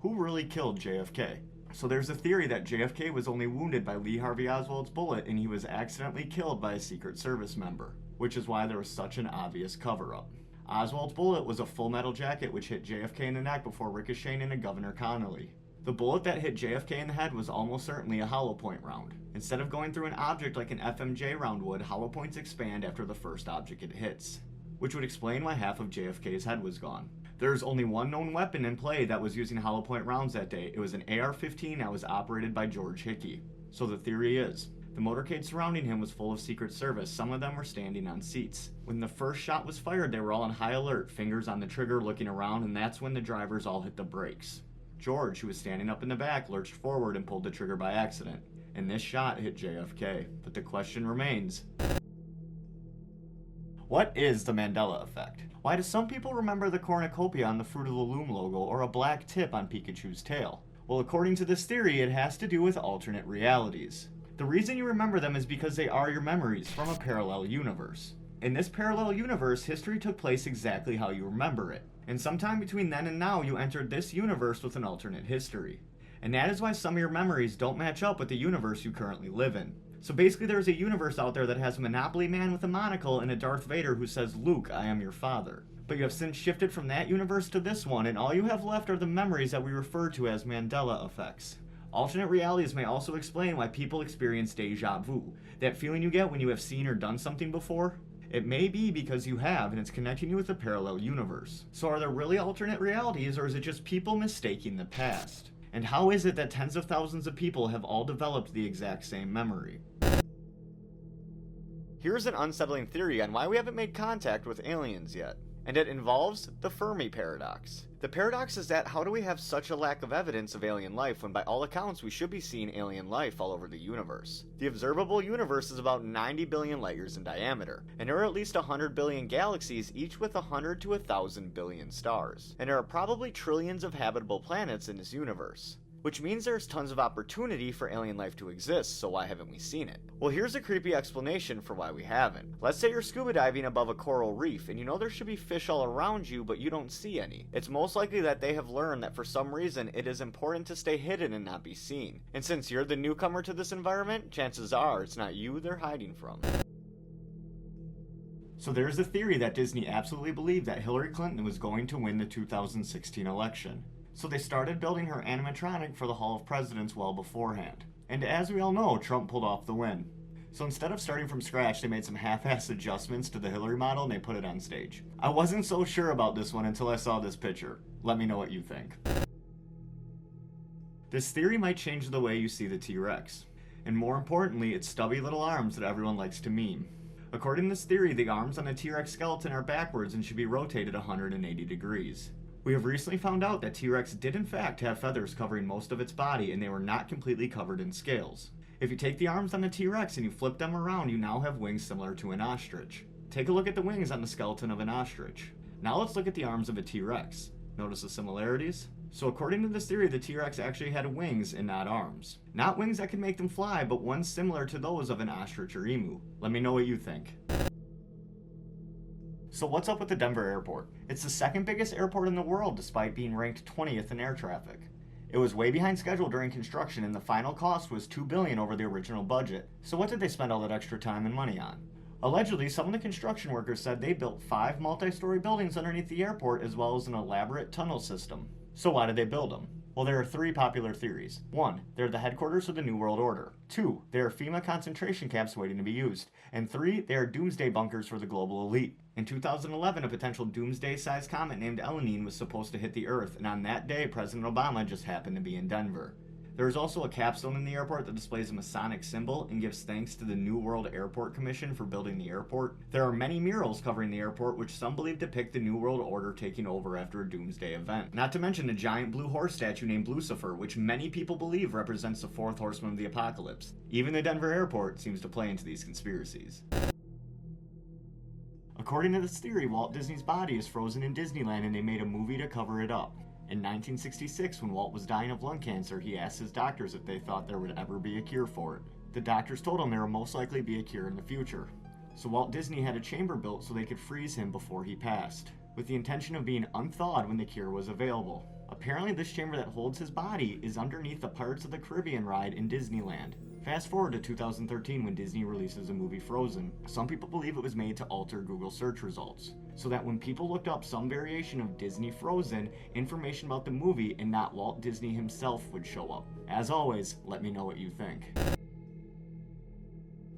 Who really killed JFK? So there's a theory that JFK was only wounded by Lee Harvey Oswald's bullet and he was accidentally killed by a Secret Service member, which is why there was such an obvious cover-up. Oswald's bullet was a full metal jacket which hit JFK in the neck before ricocheting into Governor Connolly. The bullet that hit JFK in the head was almost certainly a hollow point round. Instead of going through an object like an FMJ round would, hollow points expand after the first object it hits, which would explain why half of JFK's head was gone. There's only one known weapon in play that was using hollow point rounds that day. It was an AR-15 that was operated by George Hickey. So the theory is, the motorcade surrounding him was full of Secret Service. Some of them were standing on seats. When the first shot was fired, they were all on high alert, fingers on the trigger, looking around, and that's when the drivers all hit the brakes. George, who was standing up in the back, lurched forward and pulled the trigger by accident. And this shot hit JFK. But the question remains, what is the Mandela Effect? Why do some people remember the cornucopia on the Fruit of the Loom logo or a black tip on Pikachu's tail? Well, according to this theory, it has to do with alternate realities. The reason you remember them is because they are your memories from a parallel universe. In this parallel universe, history took place exactly how you remember it. And sometime between then and now, you entered this universe with an alternate history. And that is why some of your memories don't match up with the universe you currently live in. So basically there's a universe out there that has a Monopoly Man with a monocle and a Darth Vader who says, "Luke, I am your father." But you have since shifted from that universe to this one, and all you have left are the memories that we refer to as Mandela effects. Alternate realities may also explain why people experience déjà vu, that feeling you get when you have seen or done something before. It may be because you have, and it's connecting you with a parallel universe. So are there really alternate realities, or is it just people mistaking the past? And how is it that tens of thousands of people have all developed the exact same memory? Here's an unsettling theory on why we haven't made contact with aliens yet, and it involves the Fermi Paradox. The paradox is that how do we have such a lack of evidence of alien life when by all accounts we should be seeing alien life all over the universe? The observable universe is about 90 billion light years in diameter, and there are at least 100 billion galaxies, each with 100 to 1,000 billion stars. And there are probably trillions of habitable planets in this universe. Which means there's tons of opportunity for alien life to exist, so why haven't we seen it? Well, here's a creepy explanation for why we haven't. Let's say you're scuba diving above a coral reef, and you know there should be fish all around you, but you don't see any. It's most likely that they have learned that for some reason it is important to stay hidden and not be seen. And since you're the newcomer to this environment, chances are it's not you they're hiding from. So there's a theory that Disney absolutely believed that Hillary Clinton was going to win the 2016 election. So they started building her animatronic for the Hall of Presidents well beforehand. And as we all know, Trump pulled off the win. So instead of starting from scratch, they made some half-assed adjustments to the Hillary model and they put it on stage. I wasn't so sure about this one until I saw this picture. Let me know what you think. This theory might change the way you see the T-Rex. And more importantly, its stubby little arms that everyone likes to meme. According to this theory, the arms on the T-Rex skeleton are backwards and should be rotated 180 degrees. We have recently found out that T-Rex did in fact have feathers covering most of its body and they were not completely covered in scales. If you take the arms on the T-Rex and you flip them around, you now have wings similar to an ostrich. Take a look at the wings on the skeleton of an ostrich. Now let's look at the arms of a T-Rex. Notice the similarities? So according to this theory, the T-Rex actually had wings and not arms. Not wings that can make them fly, but ones similar to those of an ostrich or emu. Let me know what you think. So what's up with the Denver airport? It's the second biggest airport in the world despite being ranked 20th in air traffic. It was way behind schedule during construction and the final cost was $2 billion over the original budget. So what did they spend all that extra time and money on? Allegedly, some of the construction workers said they built 5 multi-story buildings underneath the airport as well as an elaborate tunnel system. So why did they build them? Well, there are 3 popular theories. 1, they're the headquarters of the New World Order. 2, they are FEMA concentration camps waiting to be used. And 3, they are doomsday bunkers for the global elite. In 2011, a potential doomsday-sized comet named Elenine was supposed to hit the Earth, and on that day, President Obama just happened to be in Denver. There is also a capstone in the airport that displays a Masonic symbol and gives thanks to the New World Airport Commission for building the airport. There are many murals covering the airport which some believe depict the New World Order taking over after a doomsday event. Not to mention a giant blue horse statue named Lucifer, which many people believe represents the 4th horseman of the apocalypse. Even the Denver airport seems to play into these conspiracies. According to this theory, Walt Disney's body is frozen in Disneyland and they made a movie to cover it up. In 1966, when Walt was dying of lung cancer, he asked his doctors if they thought there would ever be a cure for it. The doctors told him there would most likely be a cure in the future. So Walt Disney had a chamber built so they could freeze him before he passed, with the intention of being unthawed when the cure was available. Apparently this chamber that holds his body is underneath the Pirates of the Caribbean ride in Disneyland. Fast forward to 2013 when Disney releases the movie Frozen. Some people believe it was made to alter Google search results, so that when people looked up some variation of Disney Frozen, information about the movie and not Walt Disney himself would show up. As always, let me know what you think.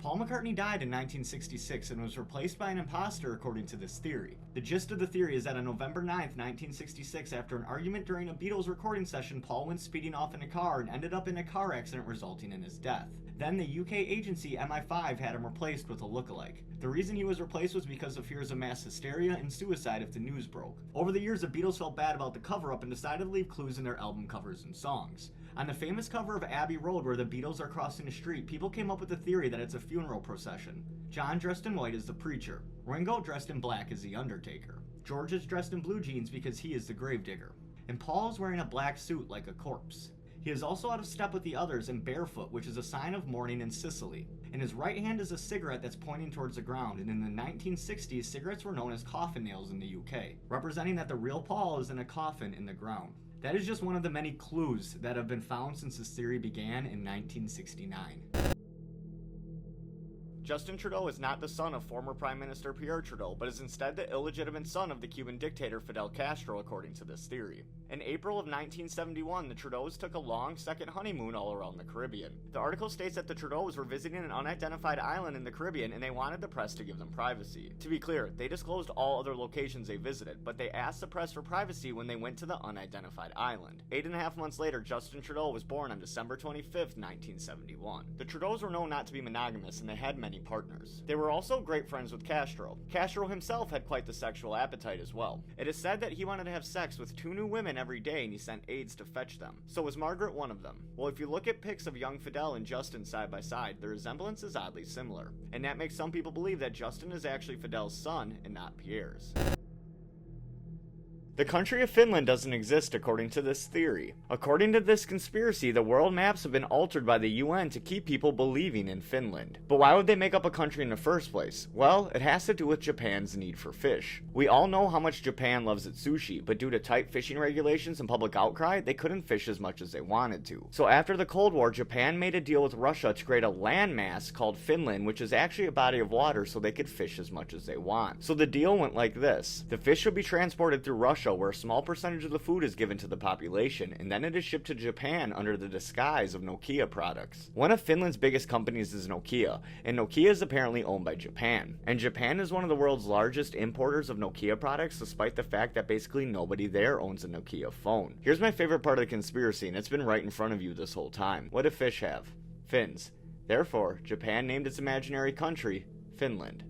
Paul McCartney died in 1966 and was replaced by an imposter according to this theory. The gist of the theory is that on November 9th, 1966, after an argument during a Beatles recording session, Paul went speeding off in a car and ended up in a car accident resulting in his death. Then the UK agency MI5 had him replaced with a lookalike. The reason he was replaced was because of fears of mass hysteria and suicide if the news broke. Over the years, the Beatles felt bad about the cover-up and decided to leave clues in their album covers and songs. On the famous cover of Abbey Road where the Beatles are crossing a street, people came up with the theory that it's a funeral procession. John dressed in white is the preacher. Ringo dressed in black is the undertaker. George is dressed in blue jeans because he is the gravedigger. And Paul is wearing a black suit like a corpse. He is also out of step with the others and barefoot, which is a sign of mourning in Sicily. In his right hand is a cigarette that's pointing towards the ground, and in the 1960s, cigarettes were known as coffin nails in the UK, representing that the real Paul is in a coffin in the ground. That is just one of the many clues that have been found since this theory began in 1969. Justin Trudeau is not the son of former Prime Minister Pierre Trudeau, but is instead the illegitimate son of the Cuban dictator Fidel Castro, according to this theory. In April of 1971, the Trudeaus took a long second honeymoon all around the Caribbean. The article states that the Trudeaus were visiting an unidentified island in the Caribbean and they wanted the press to give them privacy. To be clear, they disclosed all other locations they visited, but they asked the press for privacy when they went to the unidentified island. 8.5 months later, Justin Trudeau was born on December 25th, 1971. The Trudeaus were known not to be monogamous and they had many partners. They were also great friends with Castro. Castro himself had quite the sexual appetite as well. It is said that he wanted to have sex with 2 new women every day and he sent aides to fetch them. So was Margaret one of them? Well, if you look at pics of young Fidel and Justin side by side, the resemblance is oddly similar. And that makes some people believe that Justin is actually Fidel's son and not Pierre's. The country of Finland doesn't exist according to this theory. According to this conspiracy, the world maps have been altered by the UN to keep people believing in Finland. But why would they make up a country in the first place? Well, it has to do with Japan's need for fish. We all know how much Japan loves its sushi, but due to tight fishing regulations and public outcry, they couldn't fish as much as they wanted to. So after the Cold War, Japan made a deal with Russia to create a landmass called Finland, which is actually a body of water so they could fish as much as they want. So the deal went like this. The fish would be transported through Russia where a small percentage of the food is given to the population, and then it is shipped to Japan under the disguise of Nokia products. One of Finland's biggest companies is Nokia, and Nokia is apparently owned by Japan. And Japan is one of the world's largest importers of Nokia products, despite the fact that basically nobody there owns a Nokia phone. Here's my favorite part of the conspiracy, and it's been right in front of you this whole time. What do fish have? Fins. Therefore, Japan named its imaginary country Finland.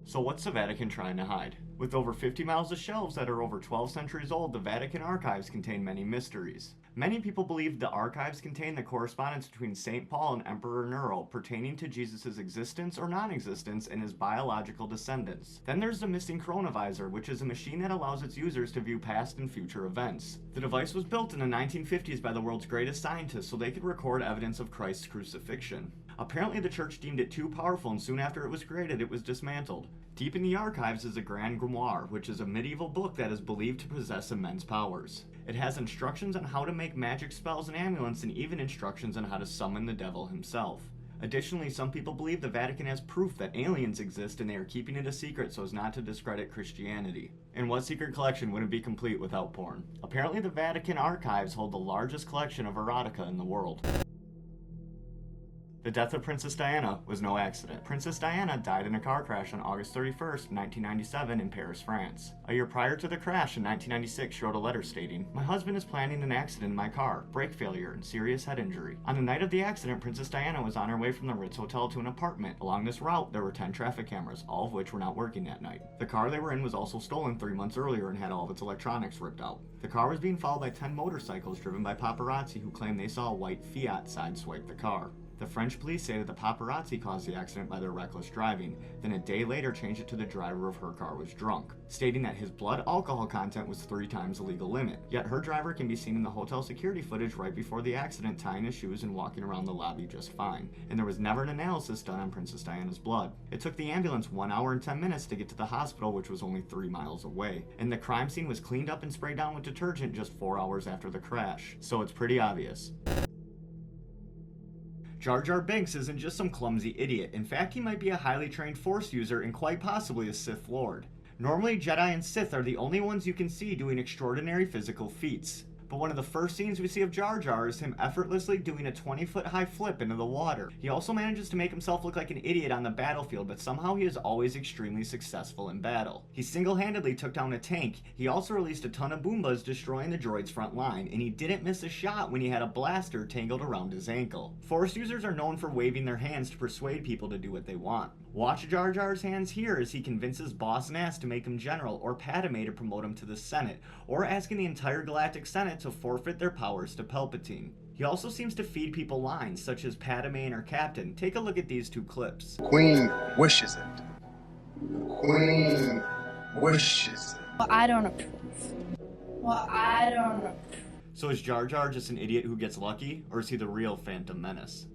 So what's the Vatican trying to hide? With over 50 miles of shelves that are over 12 centuries old, the Vatican Archives contain many mysteries. Many people believe the archives contain the correspondence between St. Paul and Emperor Nero pertaining to Jesus' existence or non-existence and his biological descendants. Then there's the missing coronavisor, which is a machine that allows its users to view past and future events. The device was built in the 1950s by the world's greatest scientists so they could record evidence of Christ's crucifixion. Apparently the church deemed it too powerful and soon after it was created, it was dismantled. Deep in the archives is a Grand Grimoire, which is a medieval book that is believed to possess immense powers. It has instructions on how to make magic spells and amulets and even instructions on how to summon the devil himself. Additionally, some people believe the Vatican has proof that aliens exist and they are keeping it a secret so as not to discredit Christianity. And what secret collection wouldn't be complete without porn? Apparently the Vatican Archives hold the largest collection of erotica in the world. The death of Princess Diana was no accident. Princess Diana died in a car crash on August 31st, 1997 in Paris, France. A year prior to the crash in 1996, she wrote a letter stating, "My husband is planning an accident in my car, brake failure, and serious head injury." On the night of the accident, Princess Diana was on her way from the Ritz Hotel to an apartment. Along this route, there were 10 traffic cameras, all of which were not working that night. The car they were in was also stolen 3 months earlier and had all of its electronics ripped out. The car was being followed by 10 motorcycles driven by paparazzi who claimed they saw a white Fiat sideswipe the car. The French police say that the paparazzi caused the accident by their reckless driving, then a day later changed it to the driver of her car was drunk, stating that his blood alcohol content was 3 times the legal limit. Yet her driver can be seen in the hotel security footage right before the accident tying his shoes and walking around the lobby just fine, and there was never an analysis done on Princess Diana's blood. It took the ambulance 1 hour and 10 minutes to get to the hospital, which was only 3 miles away, and the crime scene was cleaned up and sprayed down with detergent just 4 hours after the crash, so it's pretty obvious. Jar Binks isn't just some clumsy idiot. In fact, he might be a highly trained Force user and quite possibly a Sith Lord. Normally, Jedi and Sith are the only ones you can see doing extraordinary physical feats. But one of the first scenes we see of Jar Jar is him effortlessly doing a 20-foot high flip into the water. He also manages to make himself look like an idiot on the battlefield, but somehow he is always extremely successful in battle. He single-handedly took down a tank. He also released a ton of Boombas, destroying the droid's front line, and he didn't miss a shot when he had a blaster tangled around his ankle. Force users are known for waving their hands to persuade people to do what they want. Watch Jar Jar's hands here as he convinces Boss Nass to make him general, or Padme to promote him to the Senate, or asking the entire Galactic Senate to forfeit their powers to Palpatine. He also seems to feed people lines, such as Padme and her captain. Take a look at these 2 clips. Queen wishes it. Queen wishes it. Well, I don't approve. Well, I don't approve. So is Jar Jar just an idiot who gets lucky, or is he the real Phantom Menace?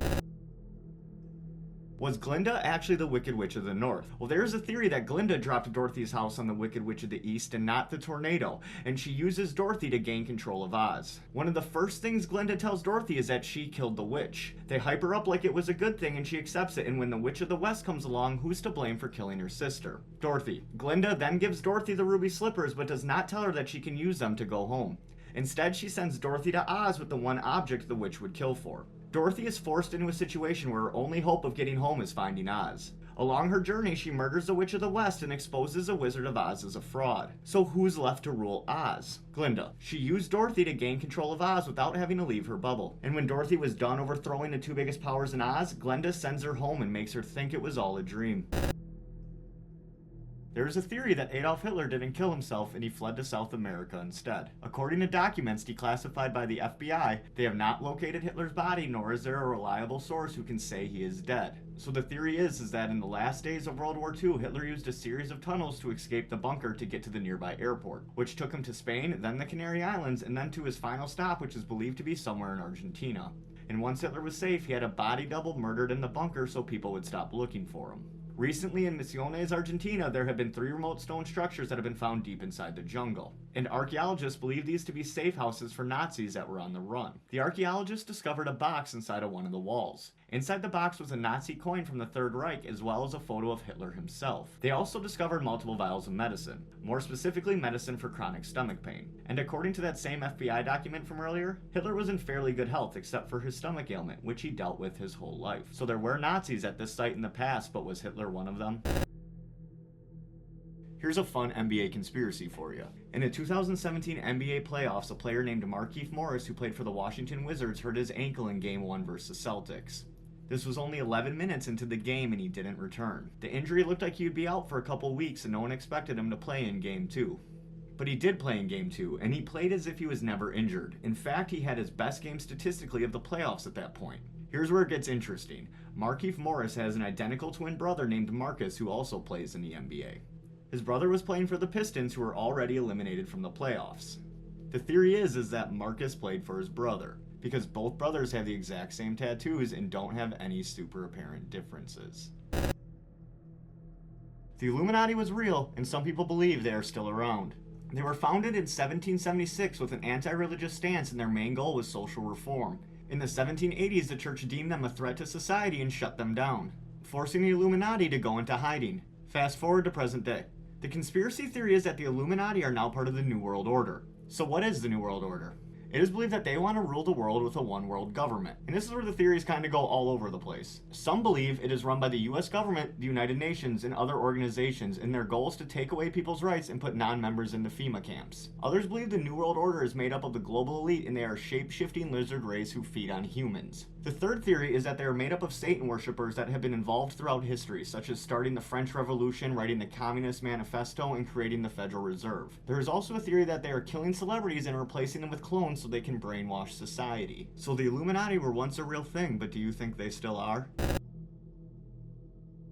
Was Glinda actually the Wicked Witch of the North? Well, there's a theory that Glinda dropped Dorothy's house on the Wicked Witch of the East and not the tornado, and she uses Dorothy to gain control of Oz. One of the first things Glinda tells Dorothy is that she killed the witch. They hype her up like it was a good thing and she accepts it, and when the Witch of the West comes along, who's to blame for killing her sister? Dorothy. Glinda then gives Dorothy the ruby slippers but does not tell her that she can use them to go home. Instead, she sends Dorothy to Oz with the one object the witch would kill for. Dorothy is forced into a situation where her only hope of getting home is finding Oz. Along her journey, she murders the Witch of the West and exposes the Wizard of Oz as a fraud. So who's left to rule Oz? Glinda. She used Dorothy to gain control of Oz without having to leave her bubble. And when Dorothy was done overthrowing the 2 biggest powers in Oz, Glinda sends her home and makes her think it was all a dream. There is a theory that Adolf Hitler didn't kill himself and he fled to South America instead. According to documents declassified by the FBI, they have not located Hitler's body, nor is there a reliable source who can say he is dead. So the theory is that in the last days of World War II, Hitler used a series of tunnels to escape the bunker to get to the nearby airport, which took him to Spain, then the Canary Islands, and then to his final stop, which is believed to be somewhere in Argentina. And once Hitler was safe, he had a body double murdered in the bunker so people would stop looking for him. Recently in Misiones, Argentina, there have been 3 remote stone structures that have been found deep inside the jungle, and archaeologists believe these to be safe houses for Nazis that were on the run. The archaeologists discovered a box inside of one of the walls. Inside the box was a Nazi coin from the Third Reich, as well as a photo of Hitler himself. They also discovered multiple vials of medicine, more specifically medicine for chronic stomach pain. And according to that same FBI document from earlier, Hitler was in fairly good health except for his stomach ailment, which he dealt with his whole life. So there were Nazis at this site in the past, but was Hitler one of them? Here's a fun NBA conspiracy for you. In the 2017 NBA playoffs, a player named Markieff Morris, who played for the Washington Wizards, hurt his ankle in Game 1 versus Celtics. This was only 11 minutes into the game and he didn't return. The injury looked like he would be out for a couple weeks and no one expected him to play in Game 2. But he did play in Game 2, and he played as if he was never injured. In fact, he had his best game statistically of the playoffs at that point. Here's where it gets interesting. Markieff Morris has an identical twin brother named Marcus who also plays in the NBA. His brother was playing for the Pistons, who were already eliminated from the playoffs. The theory is that Marcus played for his brother, because both brothers have the exact same tattoos and don't have any super apparent differences. The Illuminati was real, and some people believe they are still around. They were founded in 1776 with an anti-religious stance, and their main goal was social reform. In the 1780s, the church deemed them a threat to society and shut them down, forcing the Illuminati to go into hiding. Fast forward to present day. The conspiracy theory is that the Illuminati are now part of the New World Order. So what is the New World Order? It is believed that they want to rule the world with a one-world government. And this is where the theories kind of go all over the place. Some believe it is run by the US government, the United Nations, and other organizations, and their goal is to take away people's rights and put non-members into FEMA camps. Others believe the New World Order is made up of the global elite and they are a shape-shifting lizard race who feed on humans. The third theory is that they are made up of Satan worshippers that have been involved throughout history, such as starting the French Revolution, writing the Communist Manifesto, and creating the Federal Reserve. There is also a theory that they are killing celebrities and replacing them with clones so they can brainwash society. So the Illuminati were once a real thing, but do you think they still are?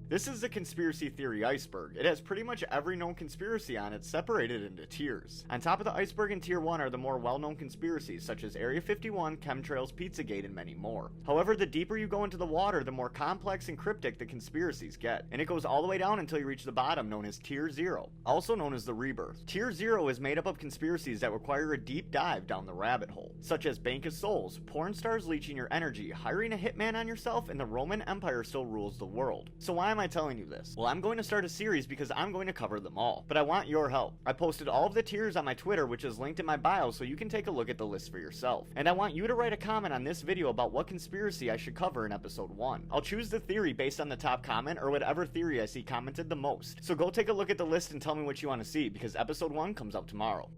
This is the conspiracy theory iceberg. It has pretty much every known conspiracy on it separated into tiers. On top of the iceberg in tier 1 are the more well-known conspiracies such as Area 51, chemtrails, Pizzagate, and many more. However, the deeper you go into the water, the more complex and cryptic the conspiracies get. And it goes all the way down until you reach the bottom, known as tier 0, also known as the rebirth. Tier 0 is made up of conspiracies that require a deep dive down the rabbit hole, such as Bank of Souls, porn stars leeching your energy, hiring a hitman on yourself, and the Roman Empire still rules the world. So why am I telling you this? Well, I'm going to start a series because I'm going to cover them all, but I want your help. I posted all of the tiers on my Twitter, which is linked in my bio, so you can take a look at the list for yourself. And I want you to write a comment on this video about what conspiracy I should cover in episode 1. I'll choose the theory based on the top comment or whatever theory I see commented the most. So go take a look at the list and tell me what you want to see, because episode 1 comes out tomorrow.